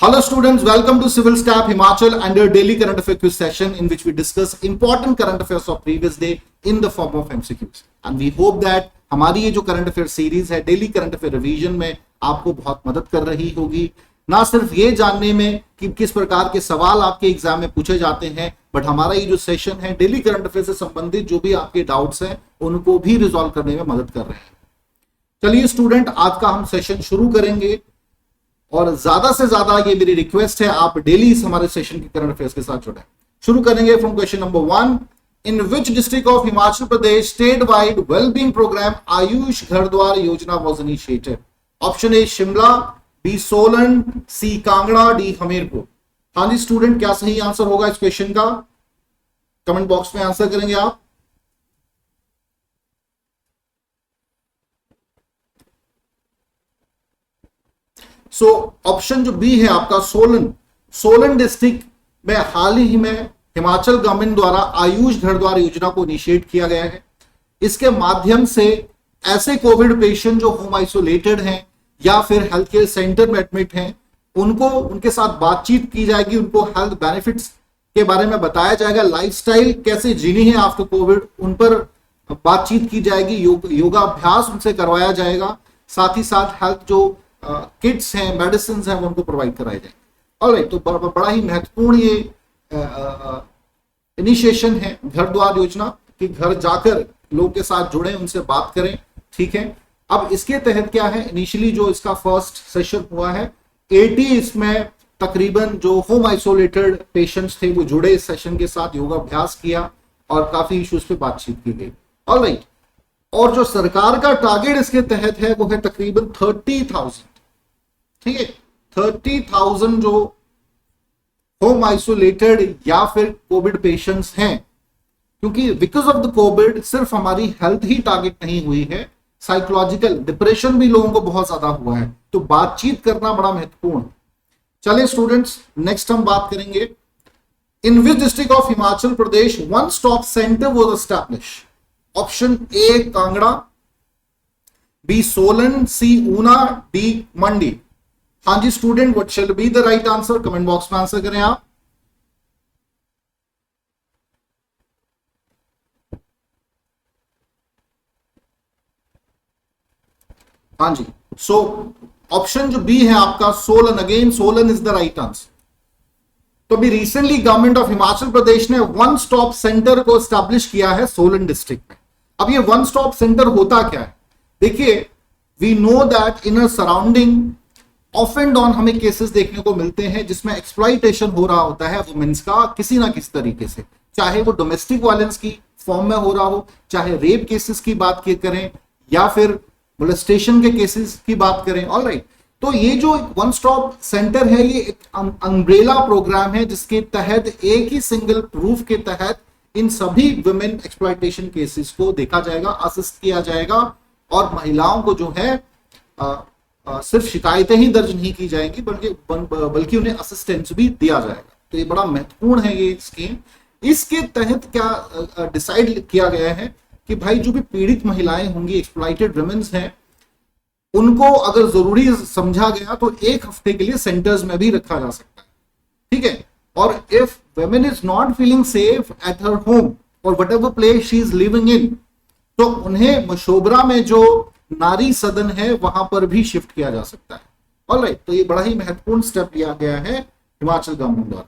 Hello students, welcome to Civil Staff Himachal and your daily current affair quiz session in which we discuss important current affairs of previous day in the form of MCQs. And we hope that हमारी ये जो current affair series है daily current affair revision में आपको बहुत मदद कर रही होगी, ना सिर्फ ये जानने में कि किस प्रकार के सवाल आपके एग्जाम में पूछे जाते हैं, बट हमारा ये जो सेशन है डेली करंट अफेयर से संबंधित जो भी आपके डाउट्स हैं उनको भी रिजॉल्व करने में मदद कर रहे हैं। चलिए स्टूडेंट, आज का हम सेशन शुरू करेंगे और ज्यादा से ज्यादा ये मेरी रिक्वेस्ट है आप डेली हमारे सेशन के करंट अफेयर्स के साथ जुड़े। शुरू करेंगे from question number 1। In which district of Himachal Pradesh state wide wellbeing programme Ayush Ghar Dwar Yojana was initiated? Option A Shimla, B Solan, C Kangra, D Hamirpur. हाँ जी स्टूडेंट, क्या सही आंसर होगा इस क्वेश्चन का? कमेंट बॉक्स में आंसर करेंगे आप। सो ऑप्शन जो बी है आपका सोलन डिस्ट्रिक्ट में हाल ही में हिमाचल गवर्नमेंट द्वारा आयुष घर द्वार योजना को इनिशिएट किया गया है। इसके माध्यम से ऐसे कोविड पेशेंट जो होम आइसोलेटेड हैं या फिर हेल्थ केयर सेंटर में एडमिट हैं उनके साथ बातचीत की जाएगी, उनको हेल्थ बेनिफिट्स के बारे में बताया जाएगा, लाइफस्टाइल कैसे जीनी है आफ्टर कोविड उन पर बातचीत की जाएगी, योगाभ्यास उनसे करवाया जाएगा, साथ ही साथ हेल्थ जो किट्स हैं, मेडिसिन हैं, वो उनको प्रोवाइड कराए जाएंगे। ऑलराइट, तो बड़ा ही महत्वपूर्ण ये इनिशिएशन है घर द्वार योजना कि घर जाकर लोग के साथ जुड़े, उनसे बात करें। ठीक है, अब इसके तहत क्या है, इनिशियली जो इसका फर्स्ट सेशन हुआ है 80 इसमें तकरीबन जो होम आइसोलेटेड पेशेंट्स थे वो जुड़े इस सेशन के साथ, योगाभ्यास किया और काफी इश्यूज पे बातचीत की गई। ऑलराइट, और जो सरकार का टारगेट इसके तहत है वो है तकरीबन 30,000। ठीक है, 30,000 जो होम आइसोलेटेड या फिर कोविड पेशेंट्स हैं, क्योंकि बिकॉज ऑफ द कोविड सिर्फ हमारी हेल्थ ही टारगेट नहीं हुई है, साइकोलॉजिकल डिप्रेशन भी लोगों को बहुत ज्यादा हुआ है, तो बातचीत करना बड़ा महत्वपूर्ण। चलिए स्टूडेंट्स, नेक्स्ट हम बात करेंगे in which district of Himachal Pradesh one stop centre was establish? Option A Kangra, B Solan, C Una, D Mandi. हाँ जी student, what shall be the right answer? Comment box में आंसर करें आप। हाँ जी, सो ऑप्शन जो बी है आपका Solan, again Solan is the right answer. तो अभी रिसेंटली गवर्नमेंट ऑफ हिमाचल प्रदेश ने वन स्टॉप सेंटर को एस्टैब्लिश किया है सोलन डिस्ट्रिक्ट में। अब ये वन स्टॉप सेंटर होता क्या है? देखिए, we know that in a surrounding off and on हमें केसेस देखने को मिलते हैं जिसमें एक्सप्लॉइटेशन हो रहा होता है वुमेन्स का किसी ना किसी तरीके से, चाहे वो डोमेस्टिक वायलेंस की फॉर्म में हो रहा हो, चाहे रेप केसेस की बात करें या फिर मोलेस्टेशन के केसेस की बात करें। ऑलराइट, तो ये जो वन स्टॉप सेंटर है ये एक अम्ब्रेला प्रोग्राम है जिसके तहत एक ही सिंगल प्रूफ के तहत इन सभी वुमेन एक्सप्लॉइटेशन केसेस को देखा जाएगा, असिस्ट किया जाएगा और महिलाओं को जो है सिर्फ शिकायतें ही दर्ज नहीं की जाएंगी बल्कि उन्हें असिस्टेंस भी दिया जाएगा। तो ये बड़ा महत्वपूर्ण है ये स्कीम। इसके तहत क्या डिसाइड किया गया है कि भाई जो भी पीड़ित महिलाएं होंगी, एक्सप्लॉइटेड वुमेन्स हैं, उनको अगर जरूरी समझा गया तो 1 हफ्ते के लिए सेंटर्स में भी रखा जा सकता है। ठीक है, और if women is not feeling safe at her home और whatever place she is living in, तो उन्हें मशोबरा में जो नारी सदन है वहां पर भी शिफ्ट किया जा सकता है। ऑलराइट, तो ये बड़ा ही महत्वपूर्ण स्टेप लिया गया है हिमाचल गवर्नमेंट द्वारा।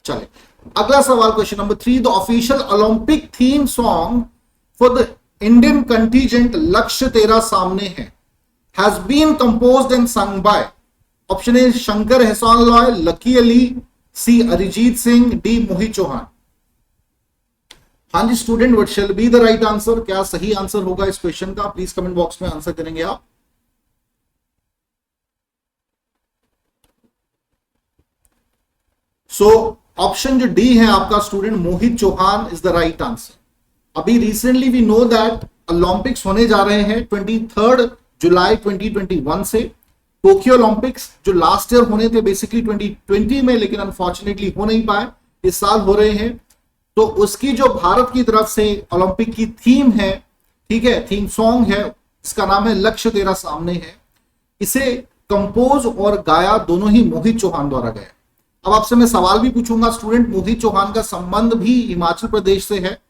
चले अगला सवाल, question number 3। The official Olympic theme song for the Indian contingent लक्ष्य तेरा सामने है has been composed and sung by? Option A Shankar Ehsaan Loy, Lucky Ali, C Arijit Singh, D Mohit Chauhan. हाँ जी student, what shall be the right answer? क्या सही आंसर होगा इस क्वेश्चन का? प्लीज कमेंट बॉक्स में आंसर करेंगे आप। सो ऑप्शन जो डी है आपका student Mohit Chauhan is the right answer. अभी recently we know that Olympics होने जा रहे हैं 23 जुलाई 2021 से। टोक्यो ओलंपिक्स जो लास्ट ईयर होने थे बेसिकली 2020 में, लेकिन अनफॉर्चुनेटली हो नहीं पाए, इस साल हो रहे हैं। तो उसकी जो भारत की तरफ से ओलंपिक की थीम है, ठीक है, थीम सॉन्ग है, इसका नाम है लक्ष्य तेरा सामने है। इसे कंपोज और गाया दोनों ही मोहित चौहान द्वारा गया। अब आपसे मैं सवाल भी पूछूंगा स्टूडेंट, मोहित चौहान का संबंध भी हिमाचल प्रदेश से है।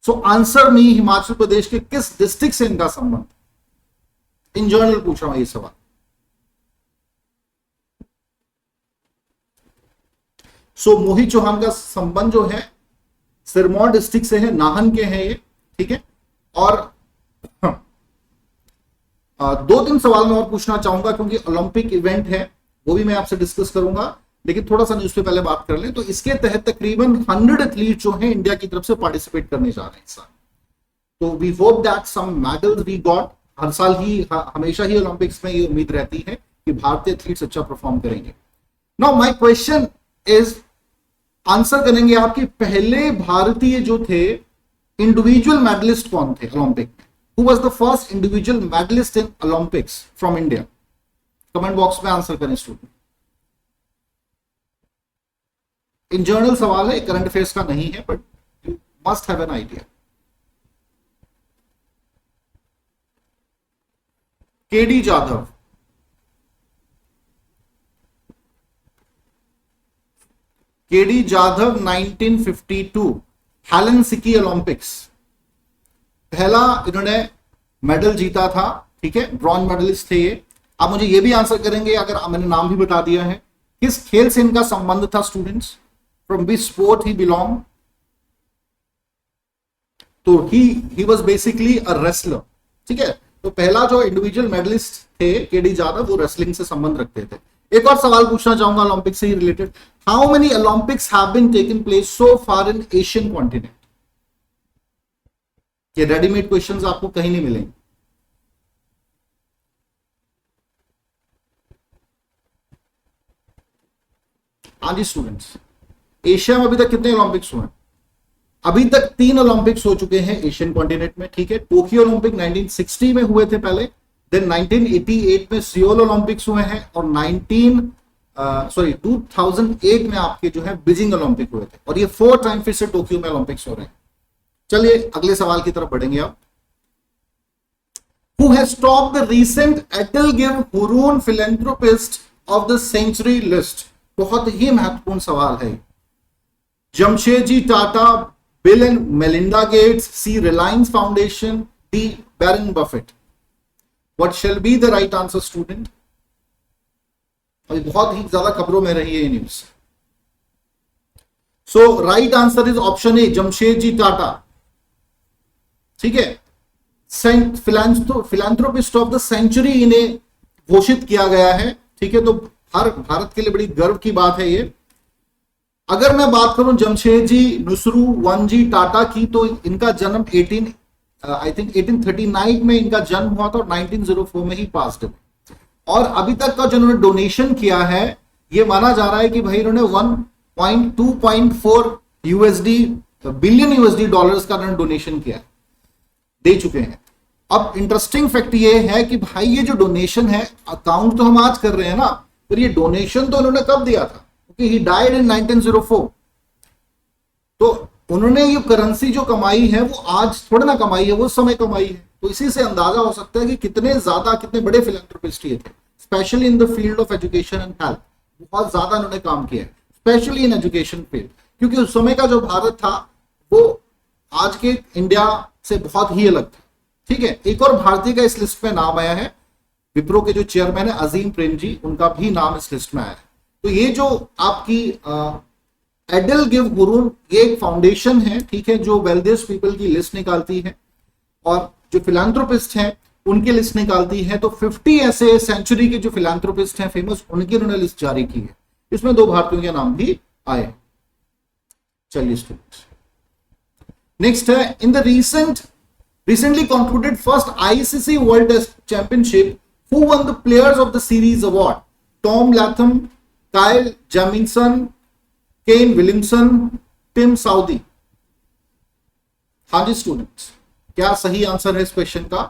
So answer me, Himachal Pradesh के किस डिस्ट्रिक्ट से इनका संबंध? इन जर्नल पूछ रहा हूं ये सवाल। सो मोहित चौहान का संबंध जो है सिरमौर डिस्ट्रिक्ट से है, नाहन के हैं ये, ठीक है। और दो तीन सवाल मैं और पूछना चाहूंगा क्योंकि ओलंपिक इवेंट है, वो भी मैं आपसे डिस्कस करूंगा, लेकिन थोड़ा सा न्यूज पे पहले बात कर लें। तो इसके तहत तकरीबन 100 एथलीट जो हैं इंडिया की तरफ से पार्टिसिपेट करने जा रहे हैं इस साल। तो we hope that some medals we got. हर साल ही हमेशा ही ओलंपिक्स में ये उम्मीद रहती है कि भारतीय एथलीट्स अच्छा परफॉर्म करेंगे। Now my question is, answer करेंगे आपके पहले भारतीय जो थे इंडिविजुअल मेडलिस्ट कौन थे ओलंपिक में? Who was the first individual medallist in Olympics from India? Comment box में आंसर करें स्टूडेंट। इन जर्नल सवाल है, करंट अफेयर्स का नहीं है, but you must have an idea. KD Jadhav, KD Jadhav 1952 Helsinki Olympics, पहला इन्होंने मेडल जीता था, ठीक है, ब्रॉन्ज मेडलिस्ट थे ये। आप मुझे ये भी आंसर करेंगे, अगर मैंने नाम भी बता दिया है, किस खेल से इनका संबंध था students? From which sport he belong? तो he was basically a wrestler, ठीक है। तो पहला जो इंडिविजुअल मेडलिस्ट थे केडी जाधव, वो रेसलिंग से संबंध रखते थे। एक और सवाल पूछना चाहूंगा ओलंपिक से ही related. How many Olympics have been taken place so far in Asian continent? ये रेडीमेड क्वेश्चंस आपको कहीं नहीं मिलेंगे। हाँ जी स्टूडेंट्स, एशिया में अभी तक कितने ओलंपिक्स हुए? अभी तक 3 ओलंपिक्स हो चुके हैं एशियन कॉन्टिनेंट में, ठीक है। टोक्यो ओलंपिक 1960 में हुए थे पहले, देन 1988 में सियोल ओलंपिक्स हुए हैं, और 2008 में आपके जो है बीजिंग ओलंपिक हुए थे, और ये 4 टाइम फिर से टोक्यो में ओलंपिक्स हो रहे हैं। चलिए अगले सवाल की तरफ बढ़ेंगे आप। Who has topped the recent Atalgive Hurun Philanthropist of the Century list? बहुत ही महत्वपूर्ण सवाल है। Jamshedji Tata, Bill and Melinda Gates, C Reliance foundation, D Warren Buffett. What shall be the right answer student? अभी बहुत ही ज्यादा खबरों में रही है ये news. So right answer is option A, Jamshedji Tata, ठीक है। फिलैंथ्रोपिस्ट ऑफ द सेंचुरी इन्हें घोषित किया गया है, ठीक है। तो हर भारत के लिए बड़ी गर्व की बात है ये। अगर मैं बात करूं जमशेदजी नुसरू वनजी टाटा की, तो इनका जन्म 1839 में इनका जन्म हुआ था, और 1904 में ही पास्ड हुए। और अभी तक का जो उन्होंने डोनेशन किया है, ये माना जा रहा है कि भाई इन्होंने 1.2.4 बिलियन यूएसडी डॉलर्स का उन्होंने डोनेशन किया, दे चुके हैं। अब इंटरेस्टिंग फैक्ट ये है कि भाई ये जो डोनेशन है, अकाउंट तो हम आज कर रहे हैं ना, पर ये डोनेशन तो उन्होंने कब दिया था? क्योंकि ही डाइड इन 1904। तो उन्होंने ये करेंसी जो कमाई है वो आज थोड़ा ना कमाई है, वो समय कमाई है। तो इसी से अंदाजा हो सकता है कि कितने बड़े फिलैंथ्रोपिस्ट ये थे, specially in the field of education and health. बहुत ज्यादा उन्होंने काम किया है, स्पेशली इन एजुकेशन फील्ड, क्योंकि उस समय का जो भारत था वो आज के इंडिया से बहुत ही अलग था, ठीक है। एक और भारतीय का इस लिस्ट में नाम आया है, विप्रो के जो चेयरमैन है अजीम प्रेम जी, उनका भी नाम इस लिस्ट में आया है। तो ये जो आपकी एडलगिव हुरून, ये एक फाउंडेशन है, ठीक है, जो वेल्दियस्ट पीपल की लिस्ट निकालती है, और जो फिलैंथ्रोपिस्ट हैं उनकी लिस्ट निकालती है। तो 50 ऐसे सेंचुरी के जो फिलैंथ्रोपिस्ट हैं फेमस, उनकी उन्होंने लिस्ट जारी की है। इसमें 2 भारतीयों के नाम भी आए। चलिए स्टूडेंट्स, नेक्स्ट है, in the recently concluded first ICC World Test Championship, who won the Players of the Series award? Tom Latham, Kyle Jamieson, Kane Williamson, Tim Southey। हाँ जी स्टूडेंट्स, क्या सही आंसर है इस क्वेश्चन का?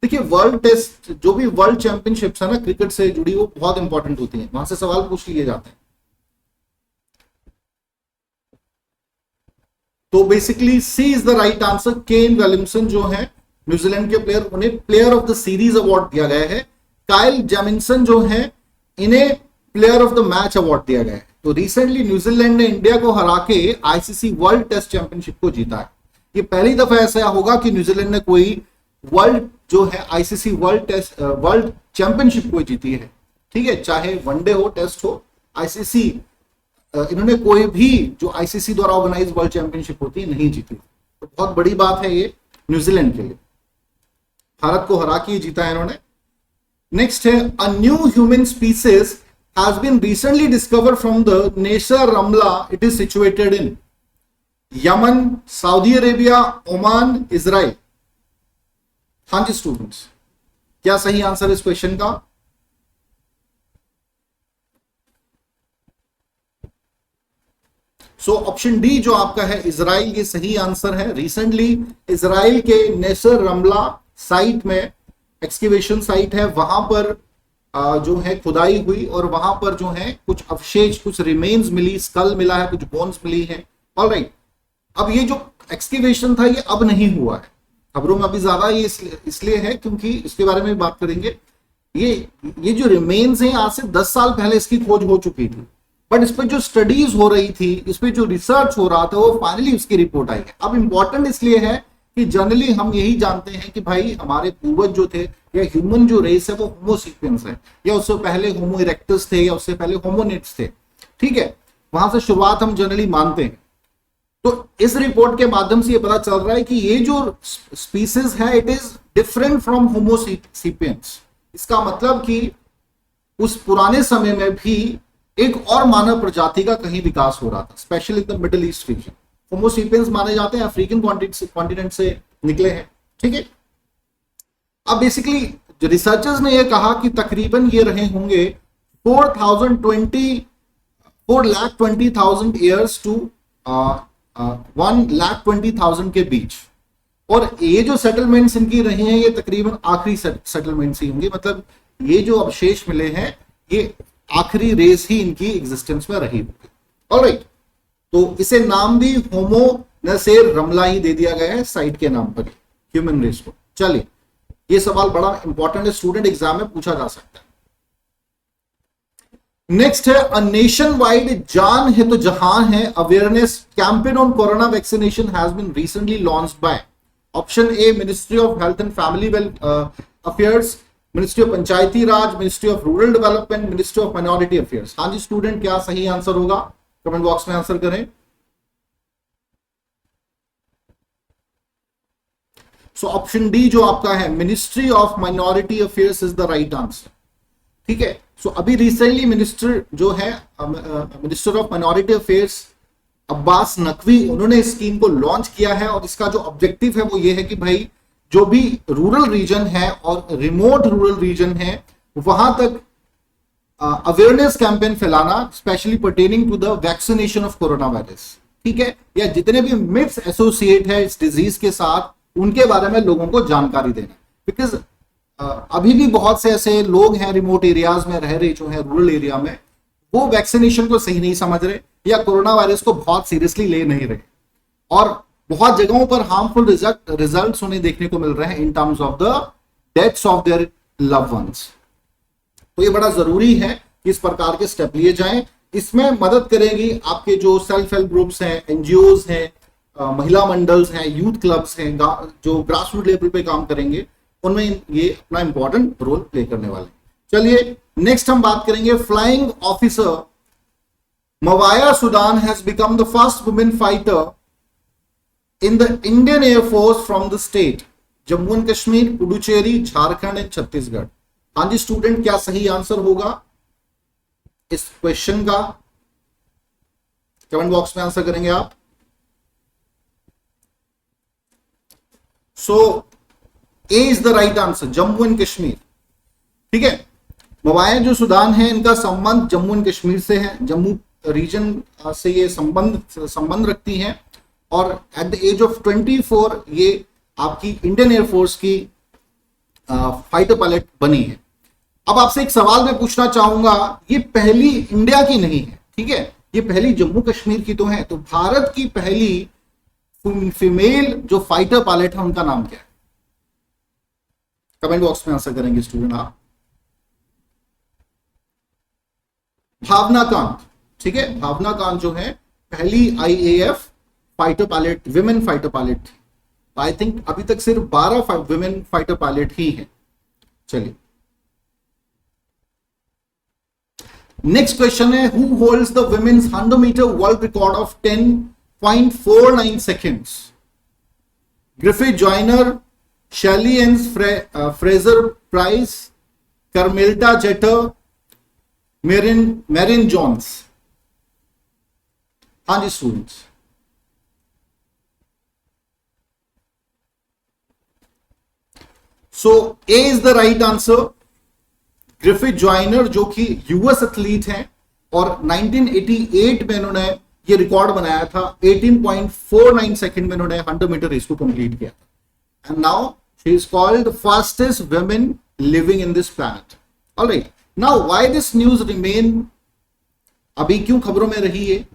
देखिए, वर्ल्ड टेस्ट, जो भी वर्ल्ड चैंपियनशिप्स है ना क्रिकेट से जुड़ी, वो बहुत इंपॉर्टेंट होती है, वहां से सवाल पूछ लिए जाते हैं। तो basically C is the right answer. Ken Williamson जो है न्यूजीलैंड के प्लेयर, उन्हें player of the series award दिया गया है। काइल जेमिसन जो है इन्हें player of the match award दिया गया है। तो रिसेंटली न्यूजीलैंड ने इंडिया को हरा के आईसीसी वर्ल्ड टेस्ट चैंपियनशिप को जीता है। ये पहली दफा ऐसा होगा कि न्यूजीलैंड ने कोई वर्ल्ड जो है आईसीसी वर्ल्ड चैंपियनशिप को जीती है। ठीक है, चाहे वनडे हो, टेस्ट हो, आईसीसी इन्होंने कोई भी जो आईसीसी द्वारा ऑर्गेनाइज वर्ल्ड चैंपियनशिप होती है नहीं जीती। तो बहुत बड़ी बात है ये न्यूजीलैंड के लिए, भारत को हरा के जीता है इन्होंने। नेक्स्ट है a new human species has been recently discovered from the Nesher Ramla. It is situated in Yemen, Saudi Arabia, Oman, Israel. हाँ जी स्टूडेंट्स, क्या सही आंसर इस क्वेश्चन का? सो ऑप्शन डी जो आपका है इजराइल, ये सही आंसर है। रिसेंटली इजराइल के नेसर रमला साइट में, एक्सकेवेशन साइट है, वहां पर जो है खुदाई हुई और वहां पर जो है कुछ अवशेष, कुछ रिमेन्स मिली, स्कल मिला है, कुछ बोन्स मिली है। ऑलराइट, अब ये जो एक्सकेवेशन था ये अब नहीं हुआ है, खबरों में अभी ज्यादा ये इसलिए है क्योंकि इसके बारे में बात करेंगे। ये जो रिमेन्स हैं आज से 10 साल पहले इसकी खोज हो चुकी थी, बट इस पर जो स्टडीज हो रही थी, इस पर जो रिसर्च हो रहा था, वो फाइनली उसकी रिपोर्ट आई है। अब इंपॉर्टेंट इसलिए है कि जनरली हम यही जानते हैं कि भाई हमारे पूर्वज जो थे या ह्यूमन जो रेस है वो होमोसेपियंस है, या उससे पहले होमो इरेक्टस थे, या उससे पहले होमोनिड्स थे। ठीक है, वहां से शुरुआत हम जनरली मानते हैं। तो इस रिपोर्ट के माध्यम से ये पता चल रहा है कि ये जो स्पीसीज है it is different from Homo sapiens. इसका मतलब कि उस पुराने समय में भी एक और मानव प्रजाति का कहीं विकास हो रहा था, specially in the middle east region. Homo sapiens माने जाते हैं अफ्रीकन कॉन्टिनेंट से निकले हैं। ठीक है, अब बेसिकली जो रिसर्चर्स ने ये कहा कि तकरीबन ये रहे होंगे 4,20,000 ईयर्स टू 1,20,000 के बीच। और ये जो सेटलमेंट्स इनकी रही हैं ये तकरीबन आखिरी सेटलमेंट्स ही होंगी, मतलब ये जो अवशेष मिले हैं ये आखिरी रेस ही इनकी एग्जिस्टेंस में रही होगी। ऑलराइट, तो इसे नाम भी होमो नेसर रमला ही दे दिया गया है साइट के नाम पर, ह्यूमन रेस को। चलिए, ये सवाल बड़ा इंपॉर्टेंट है, स्टूडेंट एग्जाम में पूछा जा सकता है। नेक्स्ट है अ नेशन वाइड जान है तो जहां है awareness campaign on corona vaccination has been recently launched by option A ministry of health and family affairs, ministry of Panchayati Raj, ministry of rural development, ministry of minority affairs. हाँ जी student, क्या सही answer होगा? कमेंट बॉक्स में answer करें। So option D जो आपका है ministry of minority affairs is the right answer. ठीक है, सो अभी रिसेंटली मिनिस्टर जो है minister of minority affairs Abbas Naqvi, उन्होंने इस स्कीम को लॉन्च किया है और इसका जो ऑब्जेक्टिव है वो ये है कि भाई जो भी रूरल रीजन है और रिमोट रूरल रीजन है वहां तक अवेयरनेस कैंपेन फैलाना, specially pertaining to the vaccination of corona virus. ठीक है, या जितने भी मिथ्स एसोसिएट है इस डिजीज के साथ उनके बारे में लोगों को जानकारी देना। बिकॉज अभी भी बहुत से ऐसे लोग हैं रिमोट एरियाज में रह रहे जो है रूरल एरिया में, वो वैक्सीनेशन को सही नहीं समझ रहे या कोरोना वायरस को बहुत सीरियसली ले नहीं रहे, और बहुत जगहों पर हार्मफुल रिजल्ट्स उन्हें देखने को मिल रहे हैं in terms of the deaths of their loved ones. तो ये बड़ा जरूरी है कि इस प्रकार के स्टेप लिए जाएं। इसमें मदद करेगी आपके जो सेल्फ हेल्प ग्रुप्स हैं, एनजीओज हैं, महिला मंडल्स हैं, यूथ क्लब्स हैं, जो ग्रास रूट लेवल पे काम करेंगे, उनमें ये अपना इंपॉर्टेंट रोल प्ले करने वाले हैं। चलिए नेक्स्ट हम बात करेंगे flying officer Mawya Sudan has become the first women fighter in the Indian air force from the state Jammu and Kashmir, Puducherry, Jharkhand and Chhattisgarh. हाँ जी स्टूडेंट, क्या सही आंसर होगा इस क्वेश्चन का? कमेंट बॉक्स में आंसर करेंगे आप। So A is the right answer, Jammu and Kashmir. ठीक है, मवाया जो सुडान है इनका संबंध जम्मू एंड कश्मीर से है, जम्मू रीजन से ये संबंध रखती हैं, और एट द एज ऑफ 24 ये आपकी इंडियन एयरफोर्स की फाइटर पायलट बनी है। अब आपसे एक सवाल मैं पूछना चाहूंगा, ये पहली इंडिया की नहीं है, ठीक है, ये पहली जम्मू कश्मीर की तो है, तो भारत की पहली फीमेल जो फाइटर पायलट है उनका नाम क्या है? कमेंट बॉक्स में आंसर करेंगे स्टूडेंट आप। भावना कांत, ठीक है, भावना कांत जो है पहली IAF fighter pilot, women fighter pilot थी। आई थिंक अभी तक सिर्फ 12 विमेन फाइटर पायलट ही हैं। चलिए नेक्स्ट क्वेश्चन है, who holds the women's 100 metre world record of 10.49 seconds? Griffith Joyner, Shelly Ann Fraser Pryce, Carmelita Jeter, Marion Jones. हाँ जी students, so A is the right answer. Griffith Joyner जो कि US athlete हैं और 1988 में इन्होंने ये रिकॉर्ड बनाया था। 18.49 सेकंड में इन्होंने 100 मीटर रेस को कंप्लीट किया था। And now she is called fastest women living in this planet. Alright, now why this news remain, अभी क्यों खबरों में रही है?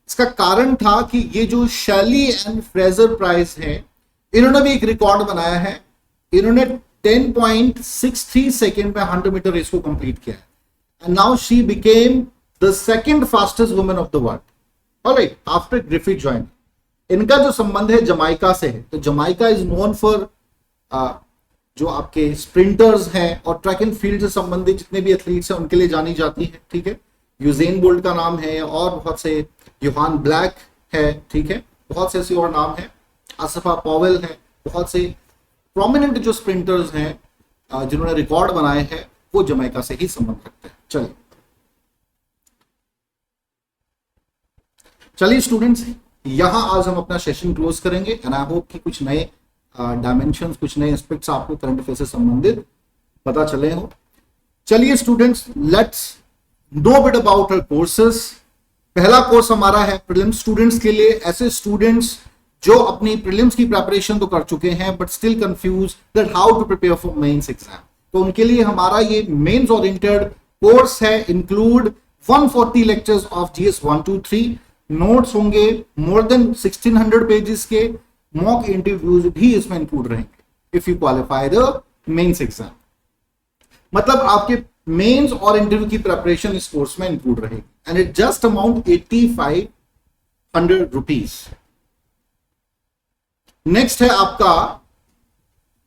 इसका कारण था कि ये जो शैली एंड फ्रेजर प्राइस है, इन्होंने भी एक रिकॉर्ड बनाया है। इन्होंने 10.63 सेकेंड में 100 मीटर रेस को कंप्लीट किया है। And now she became the second fastest woman of the world, alright, after Griffith Joyner. इनका जो संबंध है जमाइका से है। तो जमाइका इज नोन फॉर जो आपके स्प्रिंटर्स हैं और ट्रैक एंड फील्ड से संबंधित जितने भी एथलीट्स हैं उनके लिए जानी जाती है, ठीक है। यूजेन बोल्ट का नाम है और बहुत से, योहान ब्लैक है, ठीक है, बहुत से ऐसे और नाम है, आसफा पॉवेल है, बहुत से प्रोमिनेंट जो स्प्रिंटर्स हैं जिन्होंने रिकॉर्ड बनाए हैं वो जमैका से ही संबंध रखते हैं। चलिए स्टूडेंट्स, यहां आज हम अपना सेशन क्लोज करेंगे। एंड आई होप कि कुछ नए डायमेंशंस, कुछ नए एस्पेक्ट्स आपको करंट अफेयर से संबंधित पता चले हो। चलिए students, let's know bit about our courses. पहला कोर्स हमारा है प्रीलिम्स स्टूडेंट्स के लिए, ऐसे स्टूडेंट्स जो अपनी प्रीलिम्स की प्रिपरेशन तो कर चुके हैं but still confuse that how to prepare for mains exam. तो उनके लिए हमारा ये मेंस ओरिएंटेड कोर्स है। Include 140 lectures of GS 1 2 3, notes होंगे मोर देन 1600 पेजेस के, मॉक इंटरव्यूज भी इसमें इंक्लूड रहेंगे if you qualify the mains exam. मतलब आपके मेंस और इंटरव्यू की प्रिपरेशन इस कोर्स में इंक्लूड रहेगी। And it just amount 8500 rupees. Next है आपका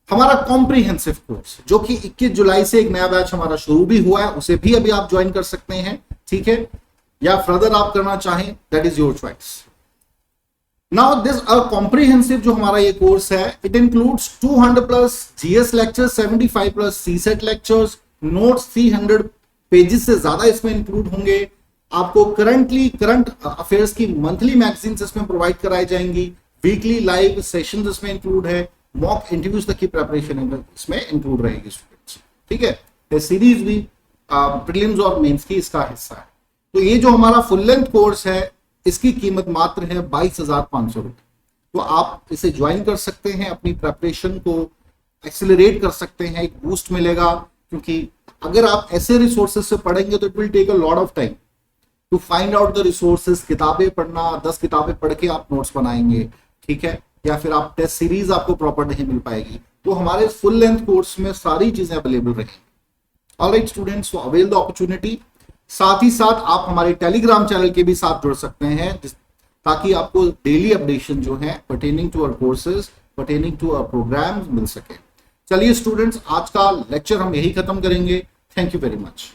हमारा कॉम्प्रिहेंसिव कोर्स, जो कि 21 जुलाई से एक नया बैच हमारा शुरू भी हुआ है। उसे भी अभी आप ज्वाइन कर सकते हैं, ठीक है, या फर्दर आप करना चाहें, that is your choice. Now this comprehensive जो हमारा ये कोर्स है, it includes 200 plus GS lectures, 75 plus CSAT lectures, notes 300 pages से ज्यादा इसमें इंक्लूड होंगे। आपको करंट अफेयर्स की मंथली मैगजीन्स इसमें प्रोवाइड कराई जाएंगी, वीकली लाइव सेशंस इसमें इंक्लूड है, मॉक इंटरव्यूज तक की प्रिपरेशन इसमें इंक्लूड रहेगी स्टूडेंट्स, ठीक है। ये सीरीज भी प्रीलिम्स और मेंस की इसका हिस्सा है। तो ये जो हमारा फुल लेंथ कोर्स है, इसकी कीमत मात्र है 22,500 रुपए। तो आप इसे ज्वाइन कर सकते हैं, अपनी प्रिपरेशन को एक्सेलरेट कर सकते हैं, एक बूस्ट मिलेगा। क्योंकि अगर आप ऐसे रिसोर्सेज से पढ़ेंगे तो it will take a lot of time to find out the resources. किताबें पढ़ना, 10 किताबें पढ़ के आप नोट्स बनाएंगे, ठीक है, या फिर आप टेस्ट सीरीज आपको प्रॉपर नहीं मिल पाएगी। तो हमारे फुल लेंथ कोर्स में सारी चीजें अवेलेबल रहेंगी। Alright students, so avail the opportunity. साथ ही साथ आप हमारे टेलीग्राम चैनल के भी साथ जुड़ सकते हैं, ताकि आपको डेली अपडेशन जो है pertaining to our courses, pertaining to our programmes मिल सके। चलिए स्टूडेंट्स, आज का लेक्चर हम यही खत्म करेंगे। Thank you very much.